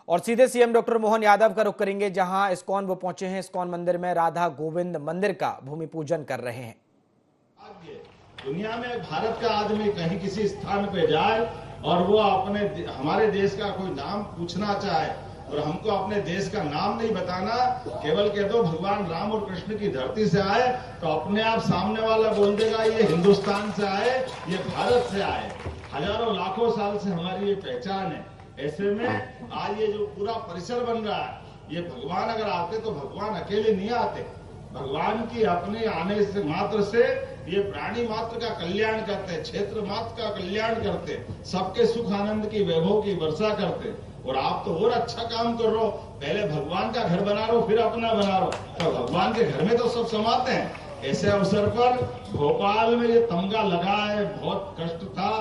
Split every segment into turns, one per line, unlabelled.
और सीधे CM doctor Mohan Yadav का रुख करेंगे, जहां इस्कॉन वो पहुंचे हैं। इस्कॉन मंदिर में राधा गोविंद मंदिर का भूमि पूजन कर रहे हैं।
दुनिया में भारत का आदमी कहीं किसी स्थान पे जाए और वो अपने हमारे देश का कोई नाम पूछना चाहे और हमको अपने देश का नाम नहीं बताना, केवल कह दो भगवान राम और कृष्ण की धरती से आए, तो अपने आप सामने वाला बोल देगा ये हिंदुस्तान से आए, ये भारत से आए। हजारों लाखों साल से हमारी ये पहचान है। ऐसे में आज ये जो पूरा परिसर बन रहा है, ये भगवान अगर आते तो भगवान अकेले नहीं आते। भगवान की अपने आने से मात्र से ये प्राणी मात्र का कल्याण करते, क्षेत्र मात्र का कल्याण करते, सबके सुख आनंद की वैभव की वर्षा करते। और आप तो और अच्छा काम कर रहे हो, पहले भगवान का घर बना रहे हो, फिर अपना बना रहे हो, तो भगवान के घर में तो सब समाते हैं। ऐसे अवसर पर भोपाल में ये तमगा लगा है, बहुत कष्ट था,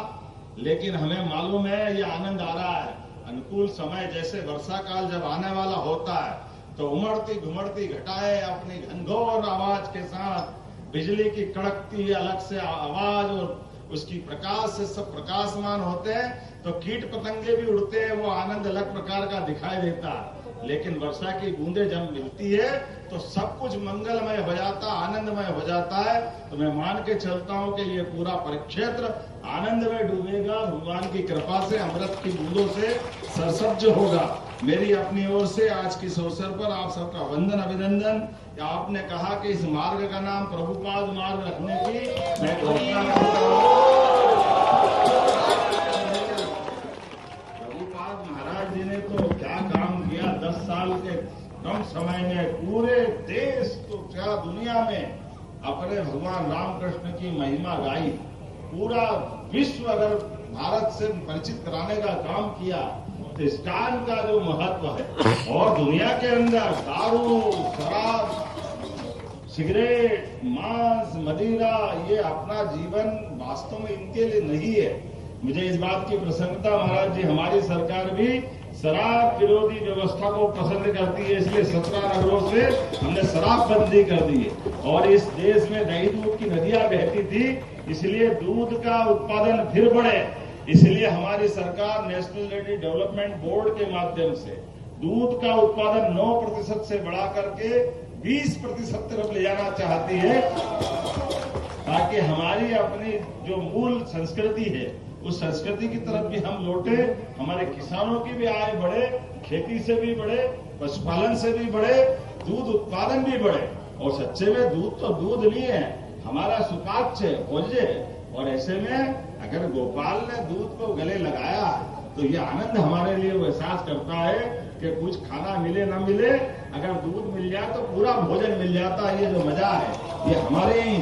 लेकिन हमें मालूम है ये आनंद आ रहा है। अनुकूल समय जैसे वर्षा काल जब आने वाला होता है तो उमड़ती घुमड़ती घटाएं अपनी घनघोर आवाज के साथ, बिजली की कड़कती अलग से आवाज और उसकी प्रकाश से सब प्रकाशमान होते हैं, तो कीट पतंगे भी उड़ते हैं, वो आनंद अलग प्रकार का दिखाई देता है। लेकिन वर्षा की बूंदें जब मिलती है तो सब कुछ मंगलमय हो जाता, आनंदमय हो जाता है। तो मैं मान के चलता हूं कि ये पूरा परिक्षेत्र आनंद में डूबेगा, भगवान की कृपा से, अमृत की बूंदों से सरसब्ज होगा। मेरी अपनी ओर से आज के इस अवसर पर आप सबका वंदन अभिनंदन। आपने कहा कि इस मार्ग का नाम प्रभुपाद मार्ग रखने की मैं घोषणा करता हूं। प्रभुपाद महाराज जी ने तो क्या काम किया, 10 साल के कम समय में पूरे देश तो क्या दुनिया में अपने भगवान रामकृष्ण की महिमा गाई। पूरा विश्व अगर भारत से परिचित कराने का काम किया तो इस्कॉन का जो महत्व है, और दुनिया के अंदर दारू, शराब, सिगरेट, मांस, मदिरा, ये अपना जीवन वास्तव में इनके लिए नहीं है। मुझे इस बात की प्रसन्नता महाराज जी, हमारी सरकार भी शराब विरोधी व्यवस्था को पसंद करती है, इसलिए 17 नगरों से हमने शराब बंदी कर दी है। और इस देश में दही दूध की नदियां बहती थी, इसलिए दूध का उत्पादन फिर बढ़े, इसलिए हमारी सरकार नेशनल डेयरी डेवलपमेंट बोर्ड के माध्यम से दूध का उत्पादन 9% से बढ़ा करके 20% तरफ ले जाना चाहती है, ताकि हमारी अपनी जो मूल संस्कृति है उस संस्कृति की तरफ भी हम लौटे, हमारे किसानों की भी आय बढ़े, खेती से भी बढ़े, पशुपालन से भी बढ़े, दूध उत्पादन भी बढ़े। और सच्चे में दूध तो दूध नहीं है, हमारा सुपाच्य है, भोज्य है। और ऐसे में अगर गोपाल ने दूध को गले लगाया तो ये आनंद हमारे लिए वो एहसास करता है कि कुछ खाना मिले ना मिले, अगर दूध मिल जाए तो पूरा भोजन मिल जाता है। ये जो मजा है ये हमारे ही।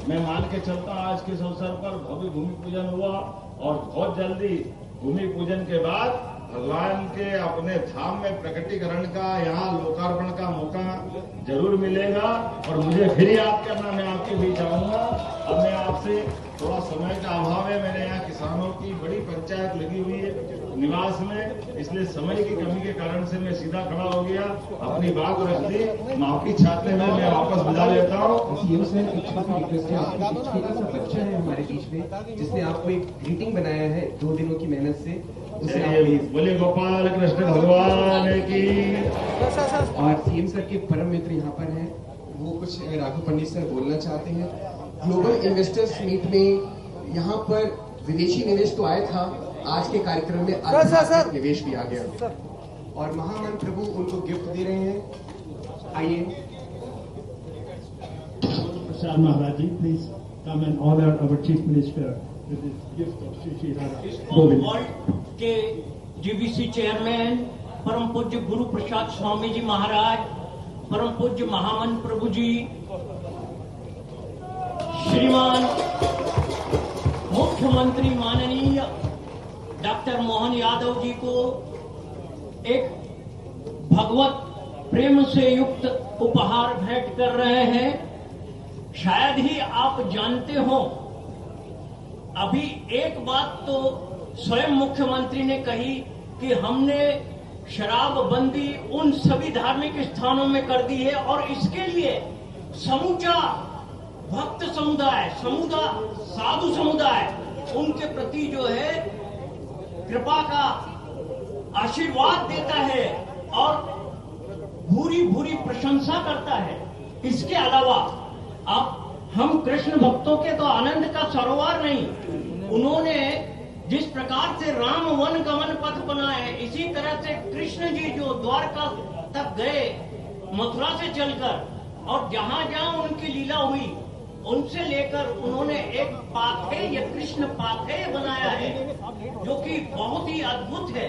मैं मान के चलता आज के इस अवसर पर भव्य भूमि पूजन हुआ और बहुत जल्दी भूमि पूजन के बाद भगवान के अपने धाम में प्रकटीकरण का, यहाँ लोकार्पण का मौका जरूर मिलेगा। और मुझे फिर याद करना, मैं आपके बीच आऊंगा। अब मैं आपसे थोड़ा समय का अभाव है, मेरे यहाँ किसानों की बड़ी पंचायत लगी हुई है निवास में, इसलिए समय की कमी के कारण से मैं सीधा खड़ा हो गया, अपनी बात रख दी, माफी चाहते हुए मैं वापस विदा लेता हूँ।
सीएम सर, एक छोटी रिक्वेस्ट है, आपका एक छोटा सा बच्चा है हमारे बीच में, जिसने आपको एक ग्रीटिंग बनाया है 2 दिनों की मेहनत से, उसे आप
बोले गोपाल कृष्ण भगवान की।
और सीएम सर के परम मित्र यहाँ पर हैं, वो कुछ राघव पंडित सर बोलना चाहते हैं। ग्लोबल इन्वेस्टर्स मीट में यहाँ पर विदेशी निवेश तो आया था, आज के कार्यक्रम में आध्यात्मिक निवेश भी आ गया और महामन प्रभु उनको गिफ्ट दे रहे हैं। आइए
Prasad Maharaj ji, please come and honour our chief minister with this gift of Shri Shri Radha Govind.
World के जीबीसी चेयरमैन परम पूज्य गुरु प्रसाद स्वामी जी महाराज, परम पूज्य महामन प्रभु जी, श्रीमान मुख्यमंत्री माननीय डॉक्टर मोहन यादव जी को एक भगवत प्रेम से युक्त उपहार भेंट कर रहे हैं। शायद ही आप जानते हो, अभी एक बात तो स्वयं मुख्यमंत्री ने कही कि हमने शराबबंदी उन सभी धार्मिक स्थानों में कर दी है और इसके लिए समूचा भक्त समुदाय, साधु समुदाय उनके प्रति जो है कृपा का आशीर्वाद देता है। और भूरी भूरी प्रशंसा करता है। इसके अलावा अब हम कृष्ण भक्तों के तो आनंद का सरोवर नहीं, उन्होंने जिस प्रकार से राम वन गमन पथ बनाए, इसी तरह से कृष्ण जी जो द्वारका तक गए मथुरा से चलकर, और जहां जहां उनकी लीला हुई उनसे लेकर उन्होंने एक पाथेय, कृष्ण पाथेय बनाया है जो कि बहुत ही अद्भुत है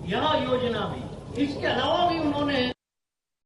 यह योजना भी। इसके अलावा भी उन्होंने